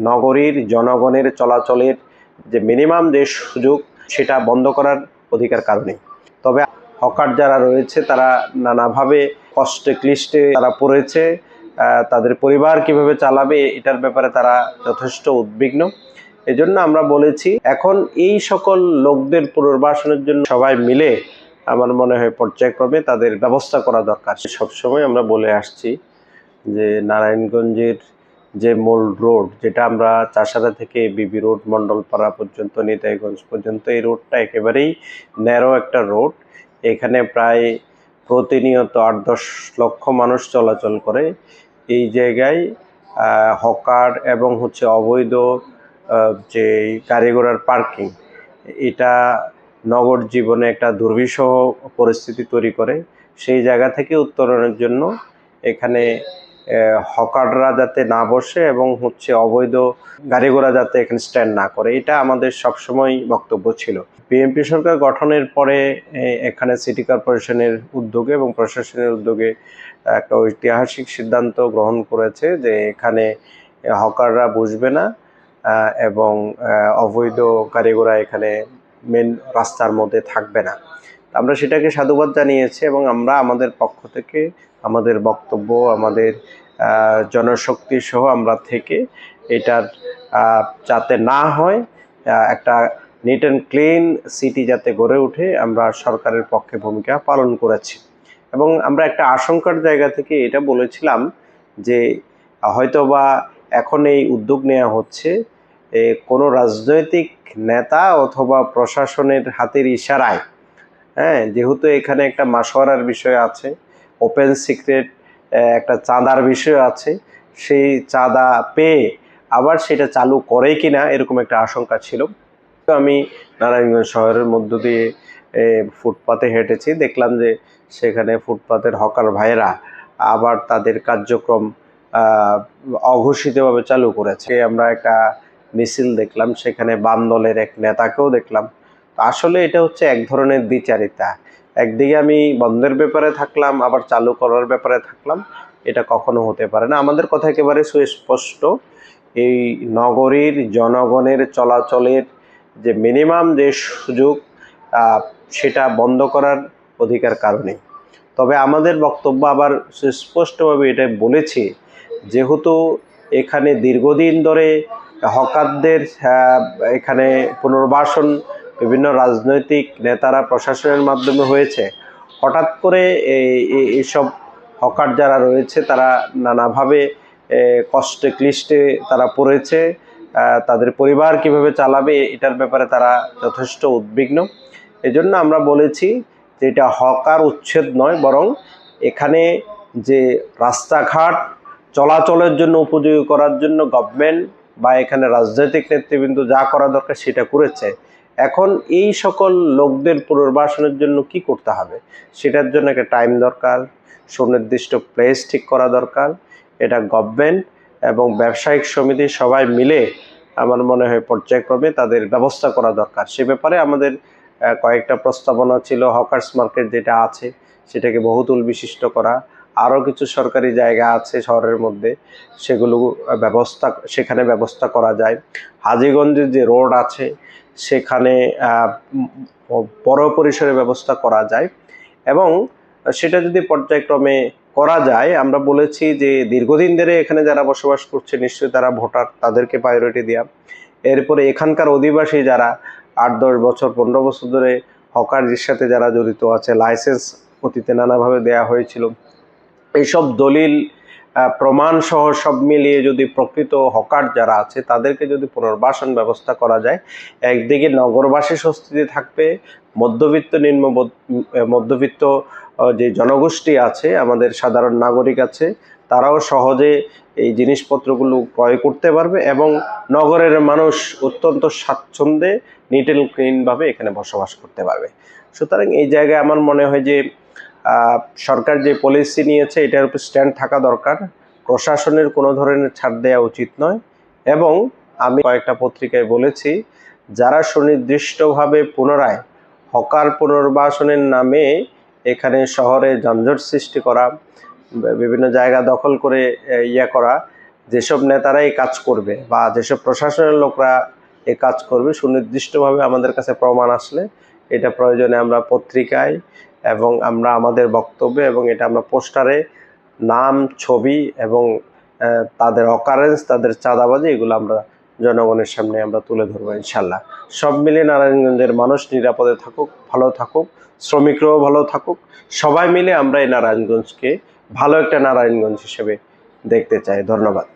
নগরীর জনগণের চলাচলের যে মিনিমাম যে সুযোগ সেটা বন্ধ করার অধিকার কারণে। তবে হকার যারা রয়েছে তারা নানাভাবে কষ্টে ক্লিষ্টে তারা পড়েছে, তাদের পরিবার কিভাবে চালাবে এটার ব্যাপারে তারা যথেষ্ট উদ্বিগ্ন। এজন্য আমরা বলেছি এখন এই সকল লোকদের পুনর্বাসনের জন্য সবাই মিলে আমার মনে হয় পর্যায়ক্রমে তাদের ব্যবস্থা করা দরকার। সবসময় আমরা বলে আসছি যে নারায়ণগঞ্জের যে মূল রোড, যেটা আমরা চাষারা থেকে বিবি রোড মণ্ডলপাড়া পর্যন্ত নিতাইগঞ্জ পর্যন্ত, এই রোডটা একেবারেই ন্যারো একটা রোড। এখানে প্রায় প্রতিনিয়ত ৮-১০ লক্ষ মানুষ চলাচল করে। এই জায়গায় হকার এবং অবৈধ যে গাড়ি ঘোড়ার পার্কিং, এটা নগর জীবনে একটা দুর্বিষহ পরিস্থিতি তৈরি করে। সেই জায়গা থেকে উত্তরণের জন্য এখানে হকাররা যাতে না বসে এবং অবৈধ গাড়ি ঘোড়া যাতে এখানে স্ট্যান্ড না করে, এটা আমাদের সবসময় বক্তব্য ছিল। বিএনপি সরকার গঠনের পরে এখানে সিটি কর্পোরেশনের উদ্যোগে এবং প্রশাসনের উদ্যোগে একটা ঐতিহাসিক সিদ্ধান্ত গ্রহণ করেছে যে এখানে হকাররা বসবে না এবং অবৈধ গাড়ি ঘোড়া এখানে মেন রাস্তার মধ্যে থাকবে না। আমরা সেটাকে সাধুবাদ জানিয়েছি এবং আমরা আমাদের পক্ষ থেকে আমাদের বক্তব্য, আমাদের জনশক্তি সহ আমরা থেকে এটার যাতে না হয়, একটা নিট অ্যান্ড ক্লিন সিটি যাতে গড়ে ওঠে, আমরা সরকারের পক্ষে ভূমিকা পালন করেছি। এবং আমরা একটা আশঙ্কার জায়গা থেকে এটা বলেছিলাম যে হয়তোবা এখন এই উদ্যোগ নেওয়া হচ্ছে কোনো রাজনৈতিক নেতা অথবা প্রশাসনের হাতের ইশারায়, যেহেতু এখানে একটা মাসোয়ারার বিষয় আছে, ওপেন সিক্রেট একটা চাঁদার বিষয় আছে, সেই চাঁদা পেয়ে আবার সেটা চালু করে কিনা এরকম একটা আশঙ্কা ছিল। আমি নারায়ণগঞ্জ শহরের মধ্য দিয়ে ফুটপাতে হেঁটেছি, দেখলাম যে সেখানে ফুটপাতের হকার ভাইয়েরা আবার তাদের কার্যক্রম অঘোষিতভাবে চালু করেছে। আমরা একটা মিছিল দেখলাম, সেখানে বাম দলের এক নেতাকেও দেখলাম। আসলে এটা এক ধরনের দ্বিচারিতা। একদিকে আমি বন্ধের ব্যাপারে থাকলাম, আবার চালু করার ব্যাপারে থাকলাম, এটা কখনো হতে পারে না। আমাদের কথা একেবারে সুস্পষ্ট, এই নগরীর জনগণের চলাচলের যে মিনিমাম যে সুযোগ সেটা বন্ধ করার অধিকার কারণে। তবে আমাদের বক্তব্য আবার সুস্পষ্টভাবে এটা বলেছি, যেহেতু এখানে দীর্ঘদিন ধরে হকারদের এখানে পুনর্বাসন বিভিন্ন রাজনৈতিক নেতারা প্রশাসনের মাধ্যমে হয়েছে, হঠাৎ করে এইসব হকার যারা রয়েছে তারা নানাভাবে কষ্টে ক্লিষ্টে তারা পড়েছে, তাদের পরিবার কিভাবে চালাবে এটার ব্যাপারে তারা যথেষ্ট উদ্বিগ্ন। এজন্য আমরা বলেছি যে এটা হকার উচ্ছেদ নয়, বরং এখানে যে রাস্তাঘাট চলাচলের জন্য উপযোগী করার জন্য গভর্নমেন্ট বা এখানে রাজনৈতিক নেতৃবৃন্দ যা করা দরকার সেটা করেছে। এখন এই সকল লোকদের পুনর্বাসনের জন্য কি করতে হবে, সেটার জন্য একটা টাইম দরকার, সুনির্দিষ্ট প্লেস ঠিক করা দরকার। এটা গভর্নমেন্ট এবং ব্যবসায়িক সমিতি সবাই মিলে আমার মনে হয় পর্যায়ক্রমে তাদের ব্যবস্থা করা দরকার। সে ব্যাপারে আমাদের কয়েকটা প্রস্তাবনা ছিল। হকার্স মার্কেট যেটা আছে সেটাকে বহুতল বিশিষ্ট করা, আরও কিছু সরকারি জায়গা আছে শহরের মধ্যে, সেগুলো সেখানে ব্যবস্থা করা যায়। হাজীগঞ্জের যে রোড আছে সেখানে বড় পরিসরে ব্যবস্থা করা যায় এবং সেটা যদি পর্যায়ক্রমে করা যায়, আমরা বলেছি যে দীর্ঘদিন ধরে এখানে যারা বসবাস করছে নিশ্চয়ই তারা ভোটার, তাদেরকে প্রায়োরিটি দেওয়া। এরপরে এখানকার অধিবাসী যারা ৮-১০ বছর ১৫ বছর ধরে হকারদের সাথে যারা জড়িত আছে, লাইসেন্স অতীতে নানাভাবে দেয়া হয়েছিল, এইসব দলিল প্রমাণ সহ সব মিলিয়ে যদি প্রকৃত হকার যারা আছে তাদেরকে যদি পুনর্বাসন ব্যবস্থা করা যায়, একদিকে নগরবাসী স্বস্তিতে থাকবে, মধ্যবিত্ত যে জনগোষ্ঠী আছে, আমাদের সাধারণ নাগরিক আছে, তারাও সহজে এই জিনিসপত্রগুলো ক্রয় করতে পারবে এবং নগরের মানুষ অত্যন্ত স্বাচ্ছন্দ্যে নিট অ্যান্ড ক্লিনভাবে এখানে বসবাস করতে পারবে। সুতরাং এই জায়গায় আমার মনে হয় যে সরকার যে পলিসি নিয়েছে এটার উপর স্ট্যান্ড থাকা দরকার, প্রশাসনের কোনো ধরনের ছাড় দেওয়া উচিত নয়। এবং আমি কয়েকটা পত্রিকায় বলেছি, যারা সুনির্দিষ্টভাবে পুনরায় হকার পুনর্বাসনের নামে এখানে শহরে যানজট সৃষ্টি করা, বিভিন্ন জায়গা দখল করে করা, যেসব নেতারা এই কাজ করবে বা যেসব প্রশাসনের লোকরা এই কাজ করবে, সুনির্দিষ্টভাবে আমাদের কাছে প্রমাণ আসলে এটা প্রয়োজনে আমরা পত্রিকায় এবং আমরা আমাদের বক্তব্যে এবং এটা আমরা পোস্টারে নাম, ছবি এবং তাদের অকারেন্স, তাদের চাঁদাবাজি, এগুলো আমরা জনগণের সামনে আমরা তুলে ধরবো ইনশাল্লাহ। সব মিলে নারায়ণগঞ্জের মানুষ নিরাপদে থাকুক, ভালো থাকুক, শ্রমিকরাও ভালো থাকুক, সবাই মিলে আমরা এই নারায়ণগঞ্জকে ভালো একটা নারায়ণগঞ্জ হিসেবে দেখতে চাই। ধন্যবাদ।